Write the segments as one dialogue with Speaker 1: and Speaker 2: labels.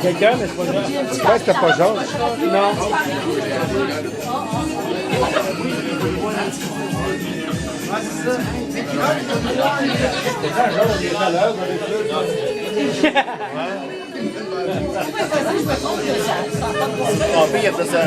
Speaker 1: Quelqu'un, mais c'est pas jaune.
Speaker 2: Ouais, c'était pas jaune.
Speaker 1: Non.
Speaker 2: On peut y être ça.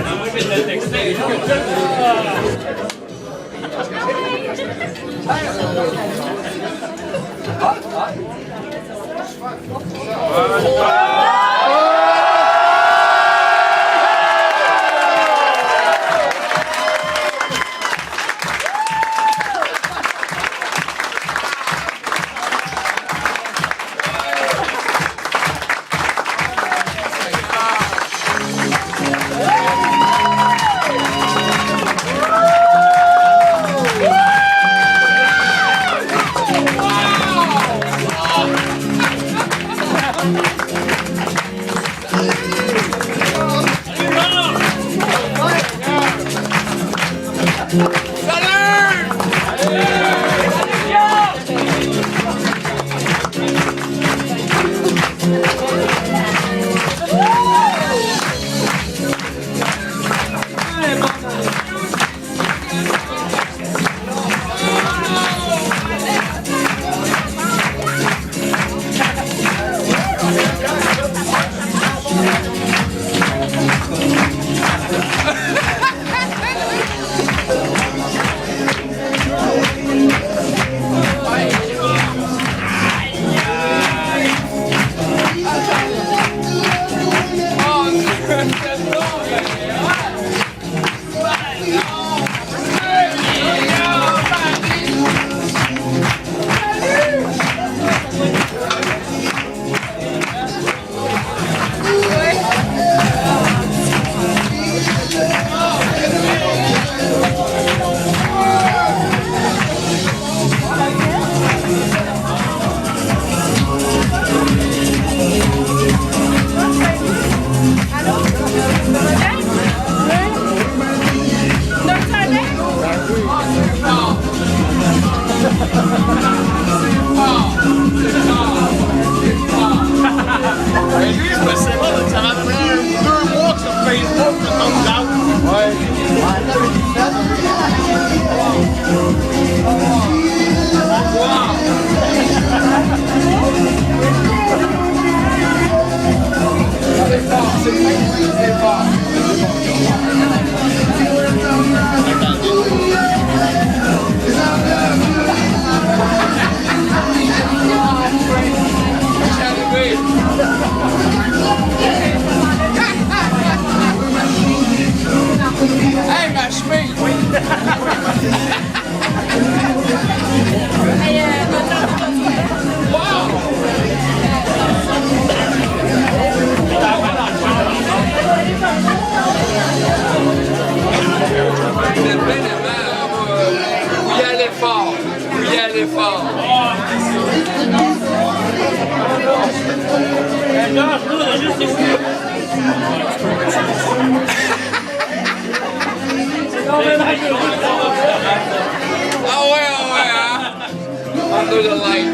Speaker 3: Under the light.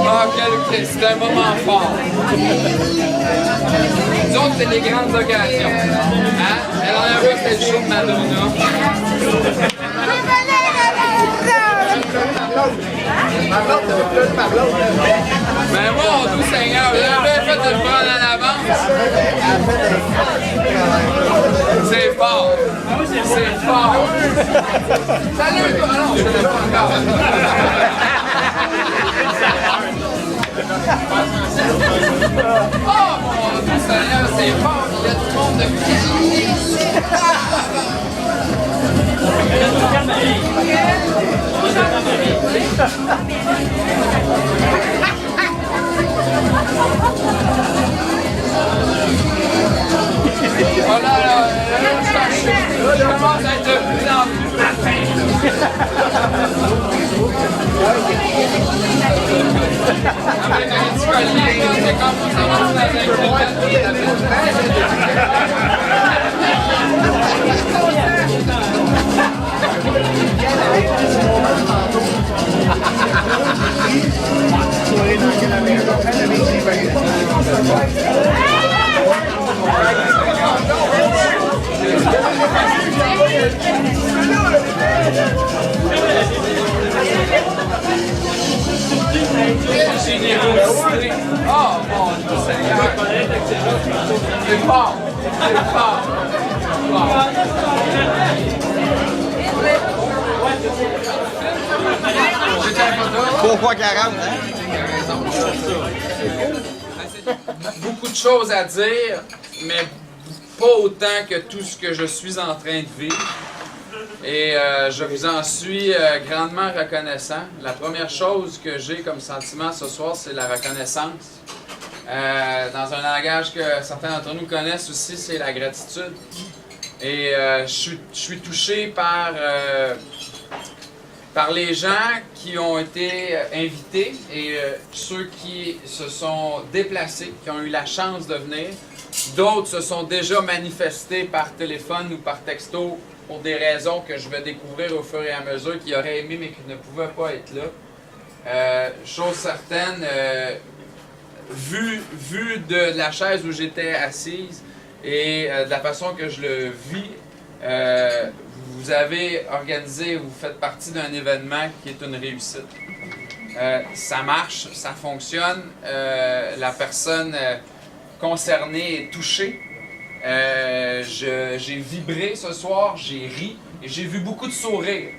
Speaker 3: Ah, c'est un moment fort. Disons que c'est des grandes occasions. Hein? La dernière fois, c'était le show de Madonna. Mais mon doux Seigneur, vous avez bien fait de le prendre en avance. C'est fort. C'est fort. Salut toi! Non, je ne l'ai pas encore. Oh mon doux Seigneur, c'est fort. Il y a du monde de qualité ici. J'ai négocié. Oh mon Dieu Seigneur. C'est fort. C'est fort.
Speaker 1: Pourquoi 40?
Speaker 3: Beaucoup de choses à dire, mais pas autant que tout ce que je suis en train de vivre. Et je vous en suis grandement reconnaissant. La première chose que j'ai comme sentiment ce soir, c'est la reconnaissance. Dans un langage que certains d'entre nous connaissent aussi, c'est la gratitude. Et je suis touché par les gens qui ont été invités et ceux qui se sont déplacés, qui ont eu la chance de venir. D'autres se sont déjà manifestés par téléphone ou par texto pour des raisons que je vais découvrir au fur et à mesure, qui auraient aimé mais qui ne pouvaient pas être là. Chose certaine, vu de la chaise où j'étais assise et de la façon que je le vis, vous avez organisé, vous faites partie d'un événement qui est une réussite. Ça marche, ça fonctionne, la personne concernée est touchée. J'ai vibré ce soir, j'ai ri et j'ai vu beaucoup de sourires.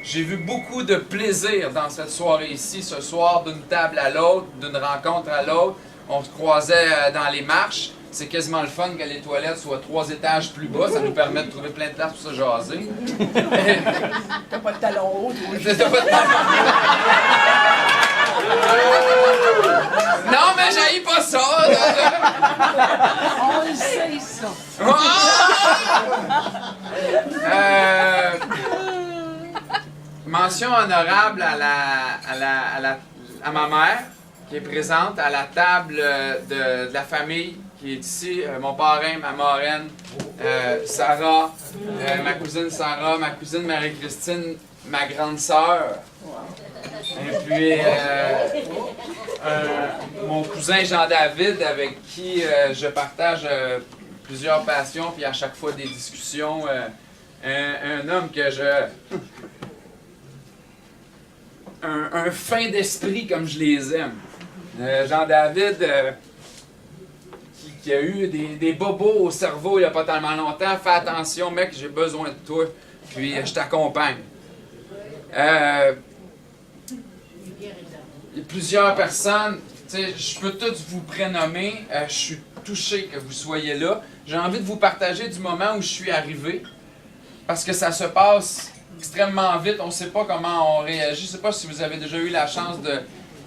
Speaker 3: J'ai vu beaucoup de plaisir dans cette soirée ici, ce soir, d'une table à l'autre, d'une rencontre à l'autre. On se croisait dans les marches. C'est quasiment le fun que les toilettes soient 3 étages plus bas. Ça nous permet de trouver plein de place pour se jaser.
Speaker 4: T'as pas de talons hauts, toi.
Speaker 3: T'as pas de talons. Non, mais j'haïs pas ça!
Speaker 4: On le sait, ça.
Speaker 3: Mention honorable à ma mère, qui est présente à la table de la famille qui est ici. Mon parrain, ma marraine, Sarah, ma cousine Sarah, ma cousine Marie-Christine, ma grande sœur. Et puis, mon cousin Jean-David, avec qui je partage plusieurs passions, puis à chaque fois des discussions. Un homme que un fin d'esprit comme je les aime. Jean-David, qui a eu des bobos au cerveau il n'y a pas tellement longtemps. Fais attention, mec, j'ai besoin de toi. Puis je t'accompagne. Il y a plusieurs personnes, je peux tous vous prénommer. Je suis touché que vous soyez là. J'ai envie de vous partager du moment où je suis arrivé. Parce que ça se passe extrêmement vite. On ne sait pas comment on réagit. Je ne sais pas si vous avez déjà eu la chance de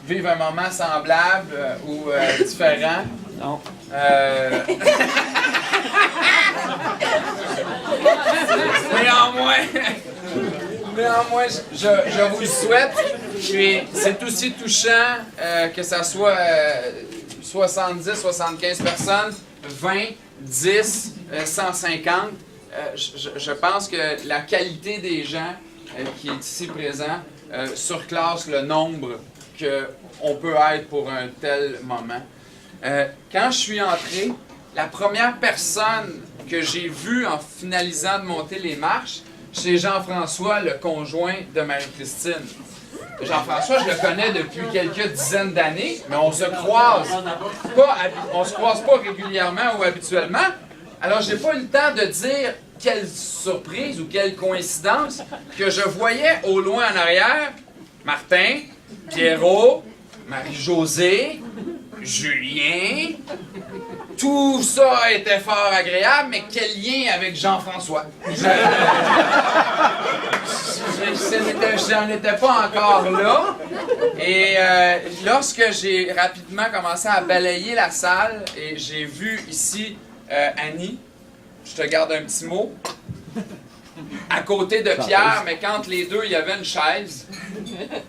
Speaker 3: vivre un moment semblable ou différent.
Speaker 1: Non.
Speaker 3: Néanmoins, je vous le souhaite. Puis c'est aussi touchant que ça soit 70, 75 personnes, 20, 10, 150. Je pense que la qualité des gens qui est ici présent surclasse le nombre qu'on peut être pour un tel moment. Quand je suis entré, la première personne que j'ai vue en finalisant de monter les marches, c'est Jean-François, le conjoint de Marie-Christine. Jean-François, je le connais depuis quelques dizaines d'années, mais on se croise pas régulièrement ou habituellement. Alors, j'ai pas eu le temps de dire quelle surprise ou quelle coïncidence que je voyais au loin en arrière Martin, Pierrot, Marie-Josée, Julien. Tout ça était fort agréable, mais quel lien avec Jean-François? J'en étais pas encore là. Et lorsque j'ai rapidement commencé à balayer la salle, et j'ai vu ici Annie, je te garde un petit mot, à côté de Pierre, mais quand les deux, il y avait une chaise,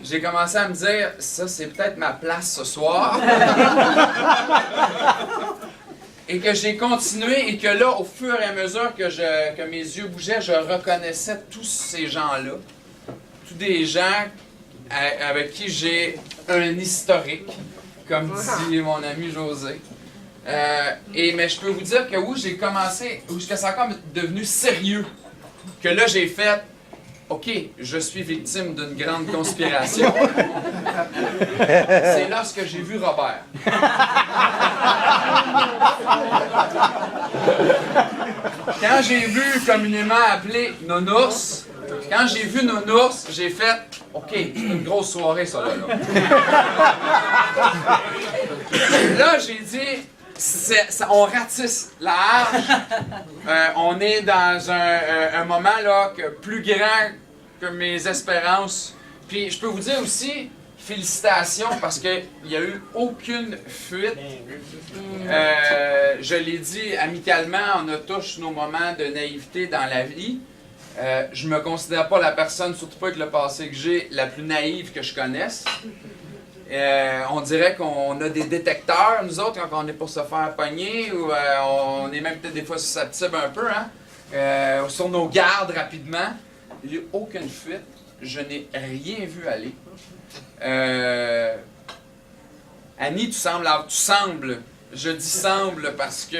Speaker 3: j'ai commencé à me dire, ça c'est peut-être ma place ce soir. Et que j'ai continué et que là, au fur et à mesure que mes yeux bougeaient, je reconnaissais tous ces gens-là. Tous des gens avec qui j'ai un historique, comme dit mon ami José. Mais je peux vous dire que où j'ai commencé, où c'est encore devenu sérieux, que là j'ai fait, OK, je suis victime d'une grande conspiration. C'est lorsque j'ai vu Robert. Quand j'ai vu communément appelé Nounours, quand j'ai vu Nounours, j'ai fait OK, c'est une grosse soirée ça là. Là, j'ai dit on ratisse la hache. On est dans un moment là plus grand que mes espérances. Puis je peux vous dire aussi, félicitations parce qu'il n'y a eu aucune fuite. Je l'ai dit amicalement, on a tous nos moments de naïveté dans la vie. Je me considère pas la personne, surtout pas avec le passé que j'ai, la plus naïve que je connaisse. On dirait qu'on a des détecteurs, nous autres, quand on est pour se faire pogner, ou on est même peut-être des fois susceptibles un peu, hein? Sur nos gardes rapidement. Il n'y a eu aucune fuite. Je n'ai rien vu aller. Annie, tu sembles, je dis semble parce que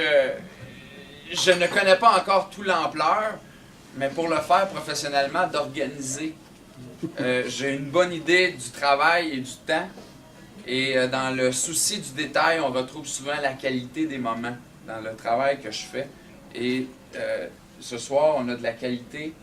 Speaker 3: je ne connais pas encore toute l'ampleur, mais pour le faire professionnellement, d'organiser. J'ai une bonne idée du travail et du temps. Et dans le souci du détail, on retrouve souvent la qualité des moments dans le travail que je fais. Et ce soir, on a de la qualité.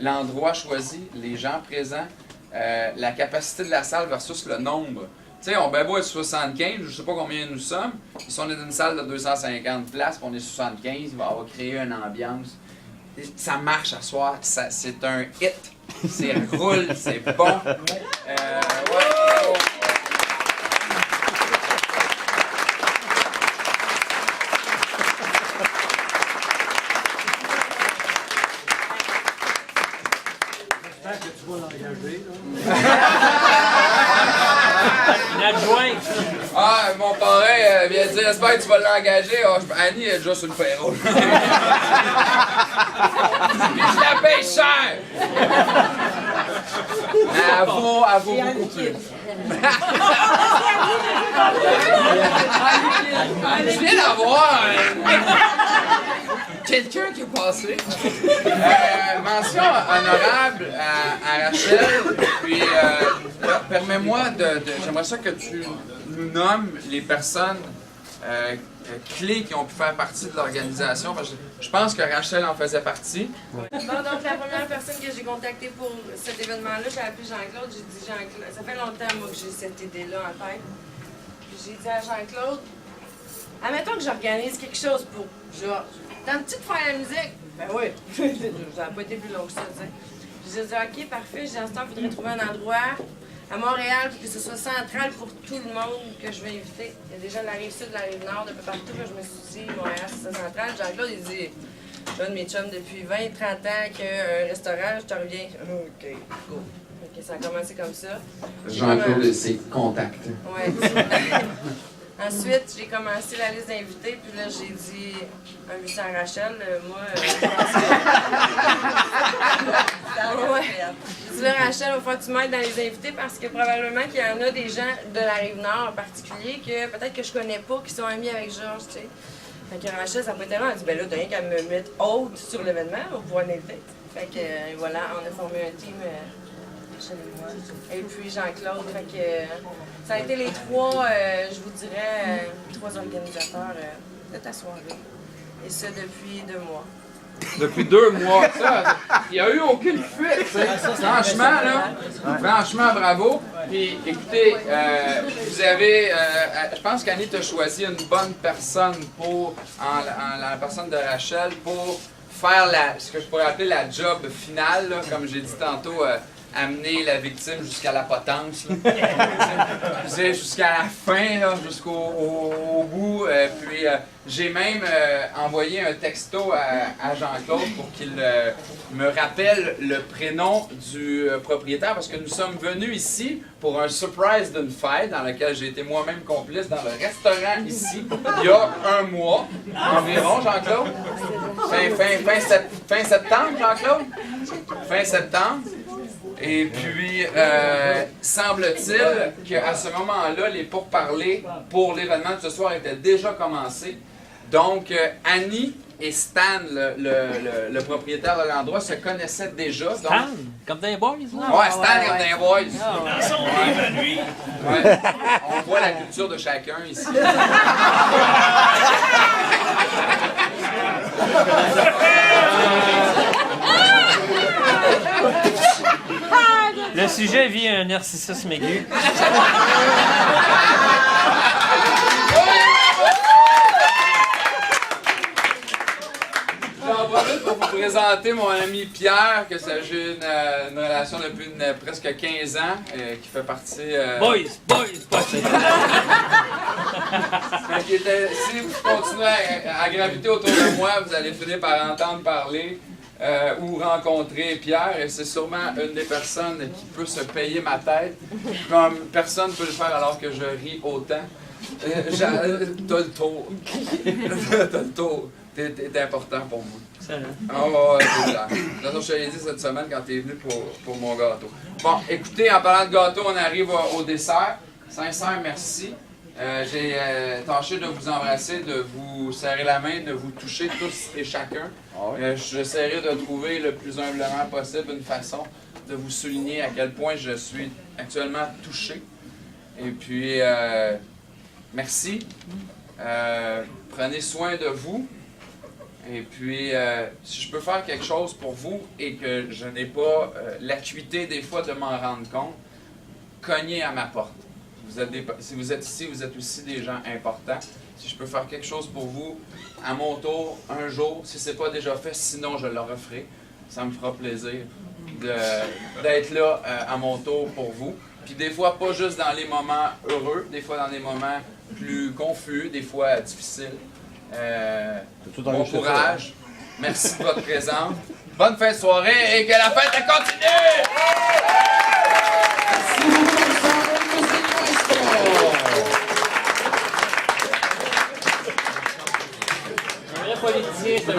Speaker 3: L'endroit choisi, les gens présents, la capacité de la salle versus le nombre. Tu sais, on va être 75, je ne sais pas combien nous sommes. Si on est dans une salle de 250 places, puis on est 75, il va avoir créé une ambiance. Ça marche à soir, c'est un hit. C'est roule, c'est bon. Ouais.
Speaker 5: Que tu vas l'engager,
Speaker 6: Une adjointe.
Speaker 3: Ah, mon parrain vient de dire, j'espère que tu vas l'engager. Oh, Annie est déjà sur le payroll. Puis je la paye cher! Mais elle vaut beaucoup plus. Je viens d'avoir quelqu'un qui est passé. Mention honorable à Rachel. Puis, permets-moi j'aimerais ça que tu nous nommes les personnes clés qui ont pu faire partie de l'organisation. Je pense que Rachel en faisait partie.
Speaker 7: Bon, donc la première personne que j'ai contactée pour cet événement-là, j'ai appelé Jean-Claude. J'ai dit Jean-Claude, ça fait longtemps moi que j'ai cette idée-là en tête. Puis j'ai dit à Jean-Claude, admettons que j'organise quelque chose pour genre, tentes-tu de faire la musique? Ben oui, ça n'a pas été plus long que ça, tu sais. J'ai dit ok, parfait, j'ai dit en ce temps, il faudrait trouver un endroit à Montréal pour que ce soit central pour tout le monde que je vais inviter. Il y a déjà la rive sud, la rive nord, de peu partout. Je me suis dit, Montréal, c'est ça central. Jean-Claude, il dit, j'ai un de mes chums depuis 20-30 ans qui a un restaurant, je te reviens. Ok, go. Ok, ça a commencé comme ça.
Speaker 3: Jean-Claude et ses contacts.
Speaker 7: Ouais. Ensuite, j'ai commencé la liste d'invités, puis là, j'ai dit, un Lucien Rachel, moi, je pense que... Ouais. J'ai dit, là, Rachel, il va falloir que tu m'aides dans les invités parce que probablement qu'il y en a des gens de la Rive-Nord en particulier que peut-être que je connais pas, qui sont amis avec Georges, tu sais. Fait que Rachel, ça peut être elle dit, ben là, t'as rien qu'à me mettre haute sur l'événement, on va pouvoir l'inviter. Fait que, voilà, on a formé un team. Et puis Jean-Claude, fait que ça a été les trois, je vous dirais, trois organisateurs de ta soirée. Et ça depuis 2 mois.
Speaker 3: Depuis 2 mois, ça, il n'y a eu aucune fuite, tu sais. Franchement, là, franchement, bravo. Puis, écoutez, vous avez, je pense qu'Annie t'a choisi une bonne personne pour, en la personne de Rachel, pour faire ce que je pourrais appeler la job finale, là, comme j'ai dit tantôt, amener la victime jusqu'à la potence, jusqu'à la fin, là, jusqu'au bout. Puis j'ai même envoyé un texto à Jean-Claude pour qu'il me rappelle le prénom du propriétaire, parce que nous sommes venus ici pour un surprise d'une fête dans laquelle j'ai été moi-même complice dans le restaurant ici, il y a 1 mois environ, Jean-Claude. Fin septembre, Jean-Claude? Fin septembre. Et puis, semble-t-il qu'à ce moment-là, les pourparlers pour l'événement de ce soir étaient déjà commencés. Donc, Annie et Stan, le propriétaire de l'endroit, se connaissaient déjà. Donc,
Speaker 6: Stan, comme dans les boys, là.
Speaker 3: ouais, Stan comme dans les boys.
Speaker 6: Ils sont évanouis.
Speaker 3: Ouais. On voit la culture de chacun ici.
Speaker 6: Le sujet vit un narcissisme aigu.
Speaker 3: J'en profite pour vous présenter mon ami Pierre, que j'ai une relation depuis presque 15 ans, qui fait partie...
Speaker 6: Boys.
Speaker 3: Si vous continuez à graviter autour de moi, vous allez finir par entendre parler ou rencontrer Pierre, et c'est sûrement une des personnes qui peut se payer ma tête, comme personne ne peut le faire alors que je ris autant. T'as le tour. T'as le tour. T'es important pour moi.
Speaker 6: Excellent.
Speaker 3: Oh, ouais, c'est clair. Je te l'ai dit cette semaine quand t'es venu pour mon gâteau. Bon, écoutez, en parlant de gâteau, on arrive au dessert. Sincère merci. J'ai tâché de vous embrasser, de vous serrer la main, de vous toucher tous et chacun. J'essaierai de trouver le plus humblement possible une façon de vous souligner à quel point je suis actuellement touché. Et puis, merci. Prenez soin de vous. Et puis, si je peux faire quelque chose pour vous et que je n'ai pas l'acuité des fois de m'en rendre compte, cognez à ma porte. Si vous êtes ici, vous êtes aussi des gens importants. Si je peux faire quelque chose pour vous, à mon tour, un jour, si ce n'est pas déjà fait, sinon je le referai. Ça me fera plaisir d'être là à mon tour pour vous. Puis des fois, pas juste dans les moments heureux, des fois dans des moments plus confus, des fois difficiles. Bon courage. Merci de votre présence. Bonne fin de soirée et que la fête continue!
Speaker 6: Un vrai politicien, c'est